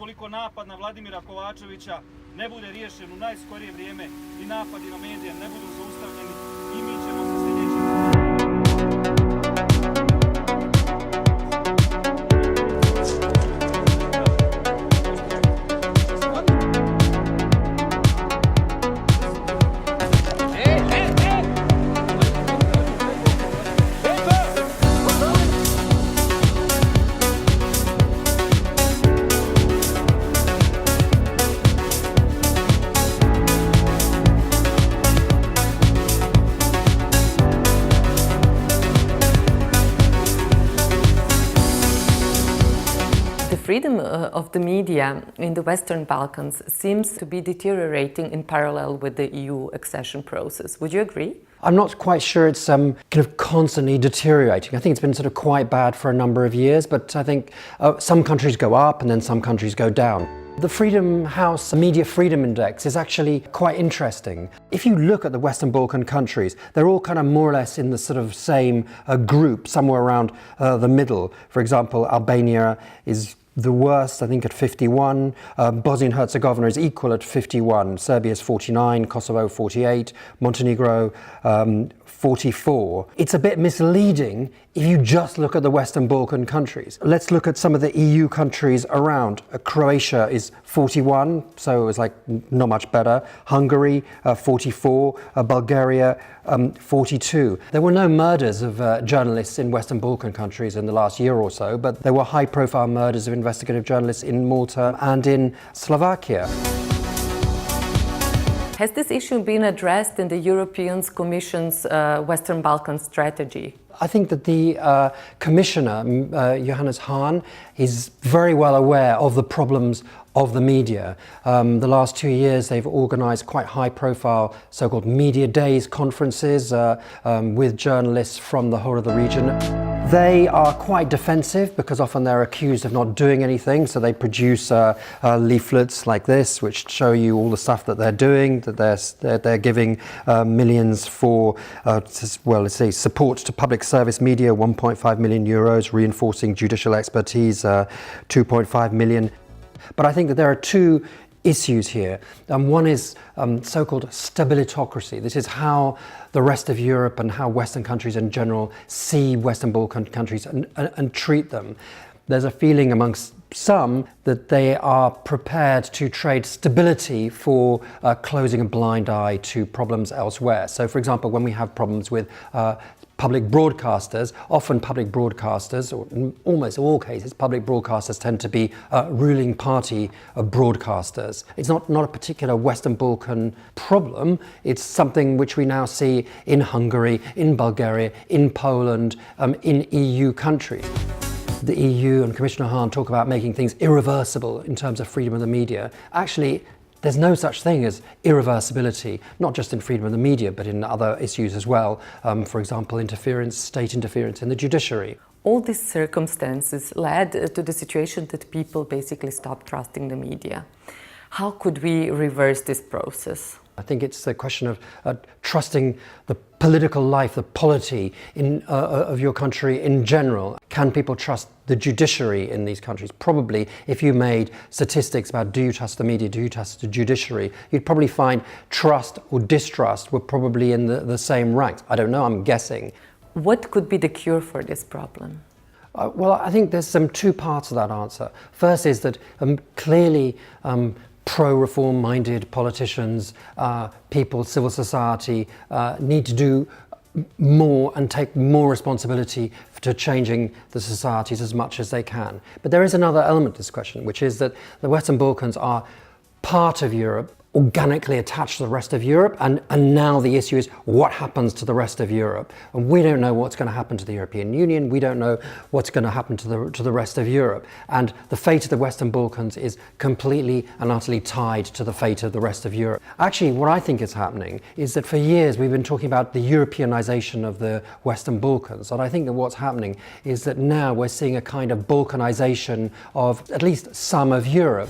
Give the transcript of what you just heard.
ukoliko napad na Vladimira Kovačevića ne bude riješen u najskorije vrijeme i napadi na medije ne budu zaustavljeni, i mi ćemo se sljedeći. Freedom of the media in the Western Balkans seems to be deteriorating in parallel with the EU accession process. Would you agree? I'm not quite sure it's kind of constantly deteriorating. I think it's been sort of quite bad for a number of years, but I think some countries go up and then some countries go down. The Freedom House Media Freedom Index is actually quite interesting. If you look at the Western Balkan countries, they're all kind of more or less in the sort of same group, somewhere around the middle. For example, Albania is the worst, I think, at 51. Bosnia and Herzegovina is equal at 51. Serbia is 49, Kosovo 48, Montenegro 44. It's a bit misleading if you just look at the Western Balkan countries. Let's look at some of the EU countries around. Croatia is 41, so it's like not much better. Hungary 44, Bulgaria 42. There were no murders of journalists in Western Balkan countries in the last year or so, but there were high-profile murders of investigative journalists in Malta and in Slovakia. Has this issue been addressed in the European Commission's Western Balkan strategy? I think that the Commissioner, Johannes Hahn, is very well aware of the problems of the media. The last 2 years they've organised quite high-profile so-called media days conferences with journalists from the whole of the region. They are quite defensive because often they're accused of not doing anything, so they produce leaflets like this which show you all the stuff that they're doing, that they're giving millions for, well, let's say, support to public service media, 1.5 million euros, reinforcing judicial expertise, 2.5 million. But I think that there are two issues here. One is so-called stabilitocracy. This is how the rest of Europe and how Western countries in general see Western Balkan countries and treat them. There's a feeling amongst some that they are prepared to trade stability for closing a blind eye to problems elsewhere. So, for example, when we have problems with public broadcasters, often public broadcasters, or in almost all cases, public broadcasters tend to be ruling party broadcasters. It's not a particular Western Balkan problem. It's something which we now see in Hungary, in Bulgaria, in Poland, in EU countries. The EU and Commissioner Hahn talk about making things irreversible in terms of freedom of the media. Actually, there's no such thing as irreversibility, not just in freedom of the media, but in other issues as well. For example, state interference in the judiciary. All these circumstances led to the situation that people basically stopped trusting the media. How could we reverse this process? I think it's a question of trusting the political life, the polity of your country in general. Can people trust the judiciary in these countries? Probably, if you made statistics about do you trust the media, do you trust the judiciary, you'd probably find trust or distrust were probably in the same ranks. I don't know, I'm guessing. What could be the cure for this problem? Well, I think there's two parts of that answer. First is that clearly pro-reform minded politicians, people, civil society need to do more and take more responsibility to changing the societies as much as they can. But there is another element to this question, which is that the Western Balkans are part of Europe, organically attached to the rest of Europe, and now the issue is what happens to the rest of Europe. And we don't know what's going to happen to the European Union, we don't know what's going to happen to the rest of Europe. And the fate of the Western Balkans is completely and utterly tied to the fate of the rest of Europe. Actually, what I think is happening is that for years we've been talking about the Europeanization of the Western Balkans, and I think that what's happening is that now we're seeing a kind of Balkanization of at least some of Europe.